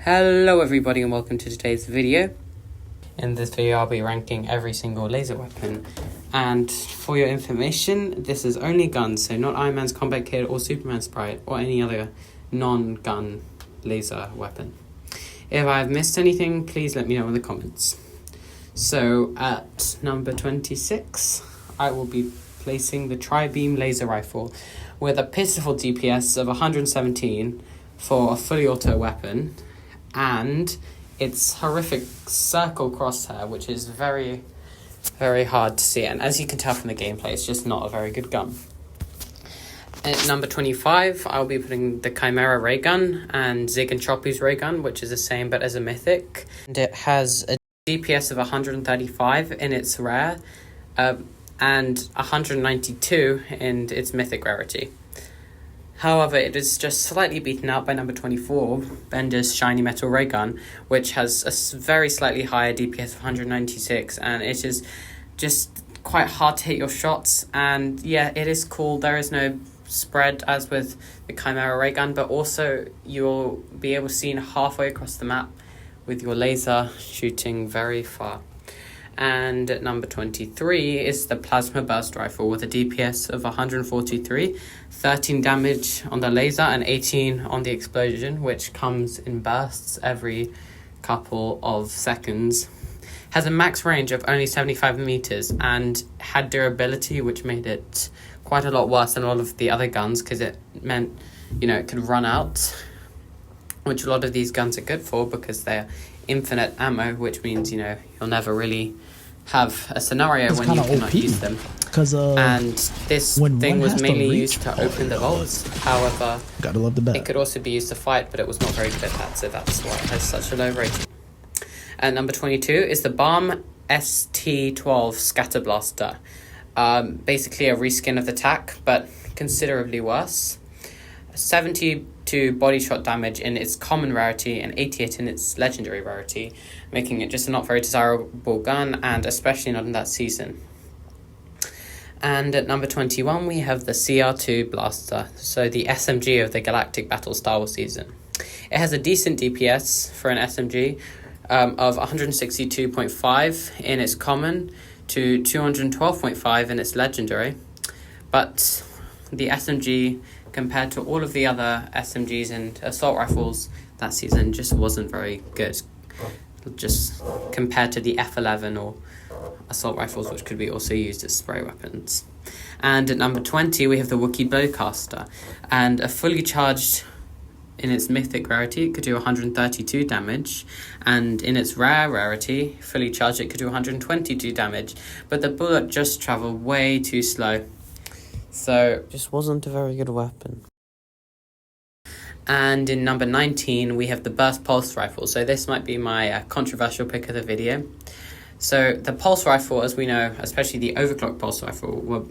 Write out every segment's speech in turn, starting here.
Hello everybody and welcome to today's video. In this video I'll be ranking every single laser weapon, and for your information this is only guns, so not Iron Man's combat kit or Superman Sprite or any other non-gun laser weapon. If I've missed anything, please let me know in the comments. So at number 26 I will be placing the Tri-Beam Laser Rifle with a pitiful DPS of 117 for a fully auto weapon, and its horrific circle crosshair, which is very, very hard to see. And as you can tell from the gameplay, it's just not a very good gun. At number 25, I'll be putting the Chimera ray gun and Zig and Choppy's ray gun, which is the same but as a mythic. And it has a DPS of 135 in its rare, and 192 in its mythic rarity. However, it is just slightly beaten out by number 24, Bender's Shiny Metal Ray Gun, which has a very slightly higher DPS of 196, and it is just quite hard to hit your shots. And yeah, it is cool. There is no spread as with the Chimera Ray Gun, but also you'll be able to see halfway across the map with your laser shooting very far. And at number 23 is the Plasma Burst Rifle with a DPS of 143, 13 damage on the laser and 18 on the explosion, which comes in bursts every couple of seconds. Has a max range of only 75 meters and had durability, which made it quite a lot worse than a lot of the other guns, because it meant, it could run out, which a lot of these guns are good for because they're infinite ammo, which means you'll never really have a scenario when you cannot use them. And this thing was mainly used to open the vaults. However, gotta love the bat. It could also be used to fight, but it was not very good at that, so that's why it has such a low rating. And number 22 is the Bomb ST12 Scatter Blaster. Basically a reskin of the TAC, but considerably worse. 72 body shot damage in its common rarity and 88 in its legendary rarity, making it just a not very desirable gun, and especially not in that season. And at number 21 we have the CR2 Blaster, so the SMG of the Galactic Battle Star Wars season. It has a decent DPS for an SMG of 162.5 in its common to 212.5 in its legendary, but the SMG compared to all of the other SMGs and assault rifles that season just wasn't very good, just compared to the F11 or assault rifles, which could be also used as spray weapons. And at number 20 we have the Wookiee Bowcaster, and a fully charged in its mythic rarity it could do 132 damage, and in its rare rarity fully charged it could do 122 damage, but the bullet just travelled way too slow, so just wasn't a very good weapon. And in number 19 we have the Burst Pulse Rifle, so this might be my controversial pick of the video. So the Pulse Rifle, as we know, especially the Overclock Pulse Rifle, were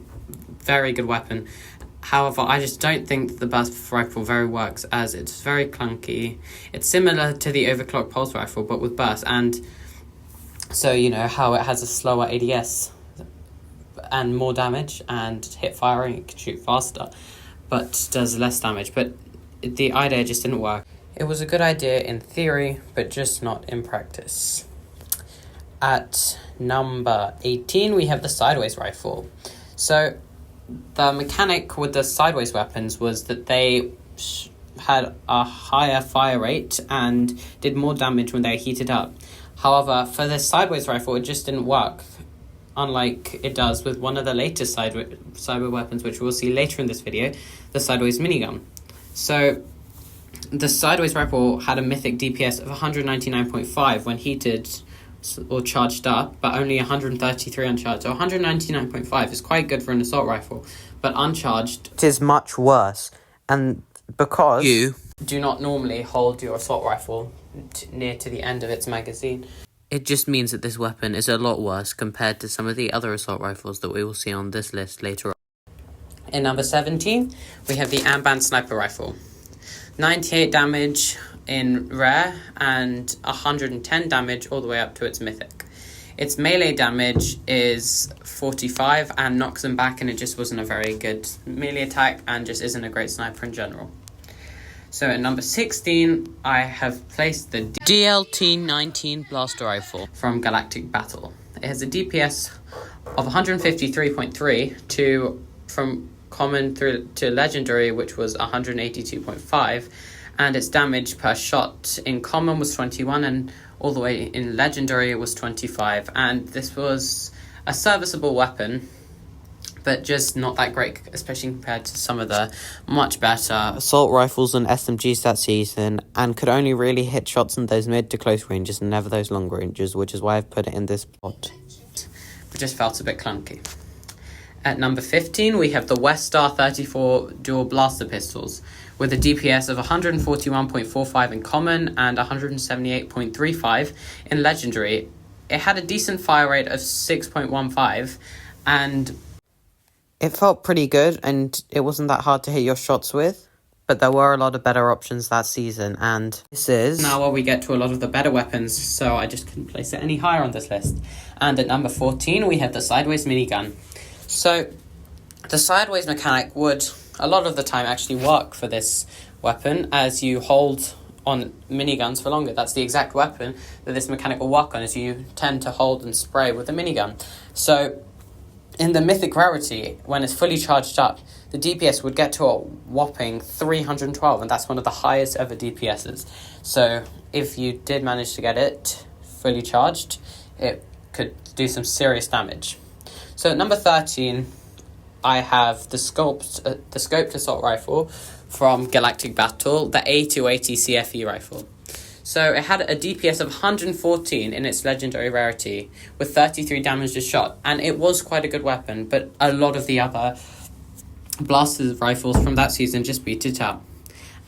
very good weapon. However, I just don't think that the Burst Rifle very works, as it's very clunky. It's similar to the Overclock Pulse Rifle but with burst, and so how it has a slower ADS and more damage, and hip firing it can shoot faster but does less damage, but the idea just didn't work. It was a good idea in theory but just not in practice. At number 18 we have the Sideways Rifle. So the mechanic with the sideways weapons was that they had a higher fire rate and did more damage when they heated up. However, for the sideways rifle it just didn't work, unlike it does with one of the latest sideways weapons, which we'll see later in this video, the sideways minigun. So the sideways rifle had a mythic DPS of 199.5 when heated or charged up, but only 133 uncharged. So 199.5 is quite good for an assault rifle, but uncharged it is much worse. And because you do not normally hold your assault rifle near to the end of its magazine, it just means that this weapon is a lot worse compared to some of the other assault rifles that we will see on this list later on. In number 17 we have the Amban Sniper Rifle. 98 damage in rare and 110 damage all the way up to its mythic. Its melee damage is 45 and knocks them back, and it just wasn't a very good melee attack and just isn't a great sniper in general. So at number 16, I have placed the DLT-19 Blaster Rifle from Galactic Battle. It has a DPS of 153.3 from common through to legendary, which was 182.5, and its damage per shot in common was 21, and all the way in legendary it was 25. And this was a serviceable weapon, but just not that great, especially compared to some of the much better assault rifles and SMGs that season, and could only really hit shots in those mid to close ranges and never those long ranges, which is why I've put it in this spot. It just felt a bit clunky. At number 15, we have the Westar 34 dual blaster pistols with a DPS of 141.45 in common and 178.35 in legendary. It had a decent fire rate of 6.15, and it felt pretty good, and it wasn't that hard to hit your shots with, but there were a lot of better options that season, and this is now where we get to a lot of the better weapons, so I just couldn't place it any higher on this list. And at number 14, we have the sideways minigun. So the sideways mechanic would a lot of the time actually work for this weapon, as you hold on miniguns for longer. That's the exact weapon that this mechanic will work on, is you tend to hold and spray with a minigun. So in the mythic rarity, when it's fully charged up, the DPS would get to a whopping 312, and that's one of the highest ever DPSs. So if you did manage to get it fully charged, it could do some serious damage. So at number 13, I have the scoped assault rifle from Galactic Battle, the A280 CFE rifle. So it had a DPS of 114 in its legendary rarity, with 33 damage a shot, and it was quite a good weapon, but a lot of the other blaster rifles from that season just beat it out.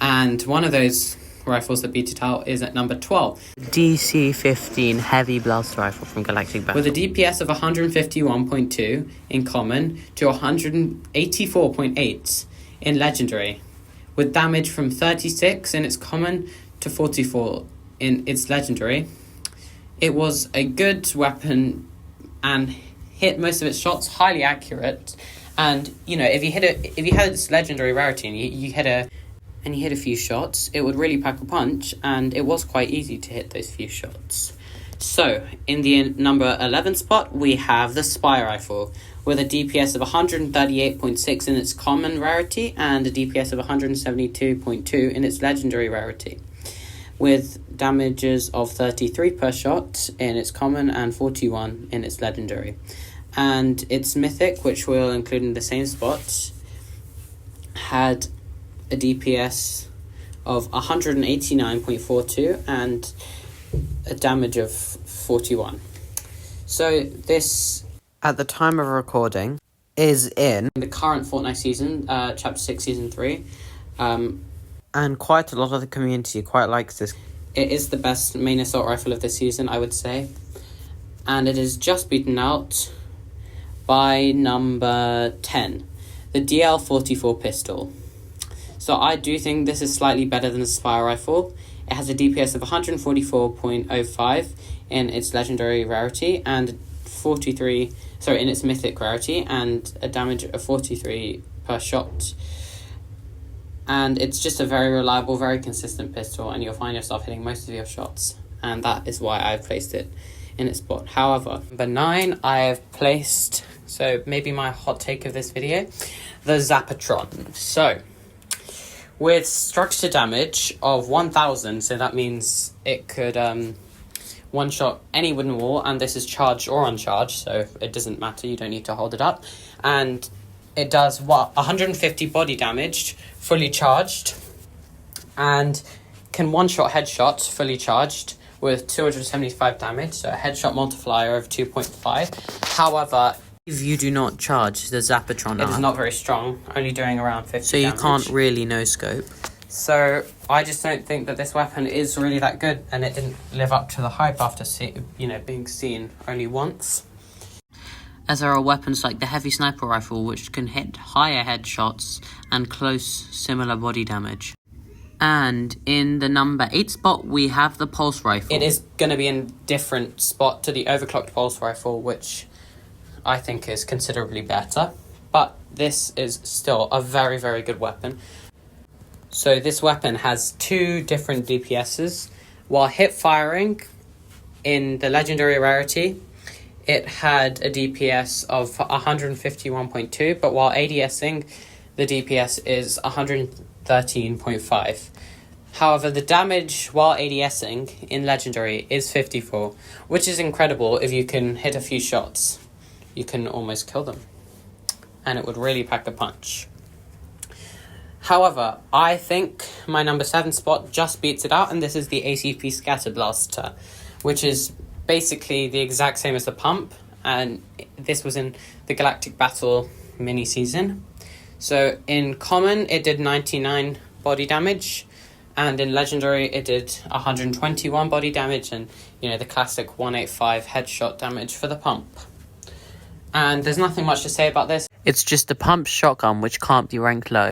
And one of those rifles that beat it out is at number 12. DC-15 Heavy Blaster Rifle from Galactic Battle, with a DPS of 151.2 in common to 184.8 in legendary, with damage from 36 in its common to 44 in its legendary. It was a good weapon and hit most of its shots, highly accurate. And you know, if you had its legendary rarity and you hit a few shots, it would really pack a punch, and it was quite easy to hit those few shots. So in the number 11 spot, we have the Spy Rifle, with a DPS of 138.6 in its common rarity and a DPS of 172.2 in its legendary rarity, with damages of 33 per shot in its common and 41 in its legendary. And its mythic, which we'll include in the same spot, had a DPS of 189.42 and a damage of 41. So this, at the time of recording, is in the current Fortnite season, Chapter 6, Season 3. And quite a lot of the community quite likes this. It is the best main assault rifle of this season, I would say. And it is just beaten out by number 10, the DL44 pistol. So I do think this is slightly better than the Spy Rifle. It has a DPS of 144.05 in its legendary rarity and in its mythic rarity, and a damage of 43 per shot. And it's just a very reliable, very consistent pistol, and you'll find yourself hitting most of your shots. And that is why I've placed it in its spot. However, number 9, I have placed, so maybe my hot take of this video, the Zapatron. So with structure damage of 1000, so that means it could one-shot any wooden wall, and this is charged or uncharged, so it doesn't matter, you don't need to hold it up. And it does 150 body damage, fully charged, and can one-shot headshot, fully charged, with 275 damage, so a headshot multiplier of 2.5. However, if you do not charge the Zapatron, it is not very strong, only doing around 50 so you damage. Can't really no-scope. So I just don't think that this weapon is really that good, and it didn't live up to the hype after being seen only once. As there are weapons like the heavy sniper rifle, which can hit higher headshots and close similar body damage. And in the number 8 spot, we have the pulse rifle. It is going to be in a different spot to the overclocked pulse rifle, which I think is considerably better. But this is still a very, very good weapon. So this weapon has 2 different DPSs. While hip firing in the legendary rarity, it had a DPS of 151.2, but while ADSing, the DPS is 113.5. However, the damage while ADSing in legendary is 54, which is incredible. If you can hit a few shots, you can almost kill them, and it would really pack a punch. However, I think my number 7 spot just beats it out, and this is the ACP Scatter Blaster, which is basically the exact same as the pump, and this was in the Galactic Battle mini-season. So in common, it did 99 body damage, and in legendary, it did 121 body damage, and the classic 185 headshot damage for the pump. And there's nothing much to say about this. It's just a pump shotgun which can't be ranked low.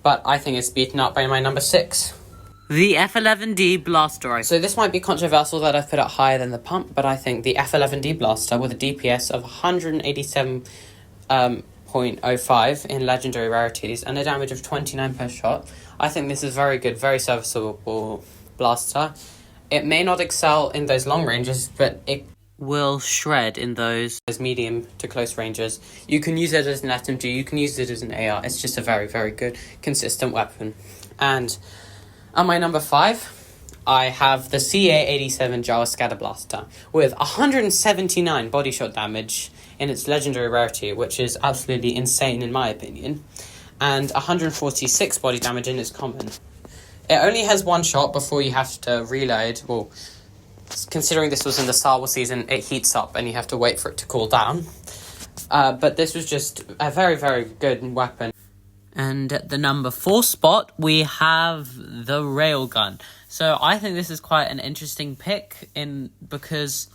But I think it's beaten up by my number 6. The F11D Blaster Rifle. So this might be controversial that I've put it higher than the pump, but I think the F11D Blaster with a DPS of 187.05 in legendary rarities and a damage of 29 per shot, I think this is very good, very serviceable blaster. It may not excel in those long ranges, but it will shred in those medium to close ranges. You can use it as an SMG, you can use it as an AR. It's just a very, very good, consistent weapon. And at my number 5, I have the CA87 Jawa Scatter Blaster with 179 body shot damage in its legendary rarity, which is absolutely insane in my opinion, and 146 body damage in its common. It only has 1 shot before you have to reload. Well, considering this was in the Star Wars season, it heats up and you have to wait for it to cool down. But this was just a very, very good weapon. And at the number 4 spot, we have the Railgun. So I think this is quite an interesting pick because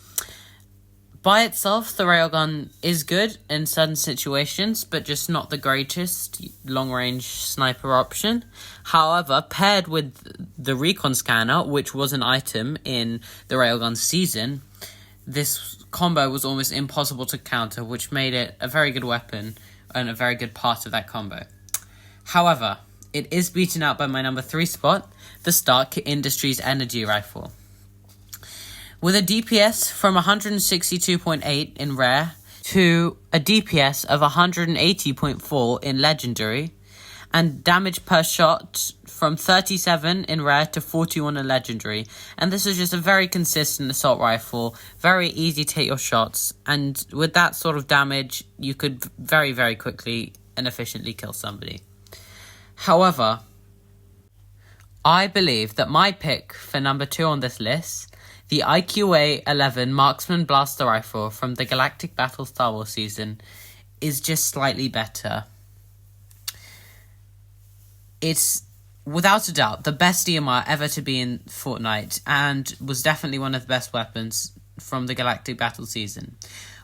by itself, the Railgun is good in certain situations, but just not the greatest long-range sniper option. However, paired with the Recon Scanner, which was an item in the Railgun season, this combo was almost impossible to counter, which made it a very good weapon and a very good part of that combo. However, it is beaten out by my number 3 spot, the Stark Industries Energy Rifle. With a DPS from 162.8 in rare to a DPS of 180.4 in legendary, and damage per shot from 37 in rare to 41 in legendary. And this is just a very consistent assault rifle, very easy to hit your shots, and with that sort of damage, you could very, very quickly and efficiently kill somebody. However, I believe that my pick for number 2 on this list, the IQA-11 Marksman Blaster Rifle from the Galactic Battle Star Wars season, is just slightly better. It's, without a doubt, the best DMR ever to be in Fortnite, and was definitely one of the best weapons from the Galactic Battle season.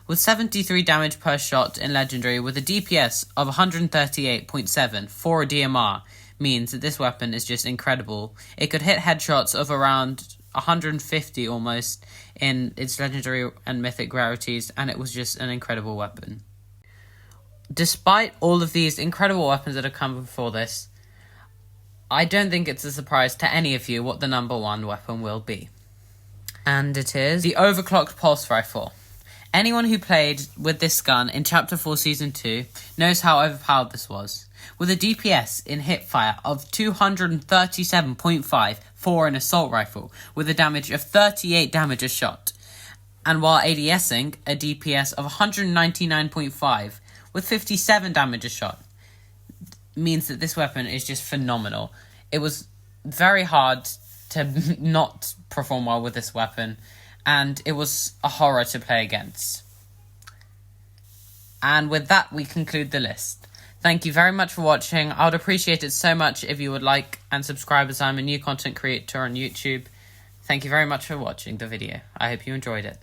With 73 damage per shot in Legendary, with a DPS of 138.7 for a DMR, means that this weapon is just incredible. It could hit headshots of around 150 almost in its Legendary and Mythic rarities, and it was just an incredible weapon. Despite all of these incredible weapons that have come before this, I don't think it's a surprise to any of you what the number 1 weapon will be. And it is the Overclocked Pulse Rifle. Anyone who played with this gun in Chapter 4 Season 2 knows how overpowered this was. With a DPS in hipfire of 237.5 for an assault rifle, with a damage of 38 damage a shot. And while ADSing, a DPS of 199.5 with 57 damage a shot, means that this weapon is just phenomenal. It was very hard to not perform well with this weapon, and it was a horror to play against. And with that, we conclude the list. Thank you very much for watching. I would appreciate it so much if you would like and subscribe, as I'm a new content creator on YouTube. Thank you very much for watching the video. I hope you enjoyed it.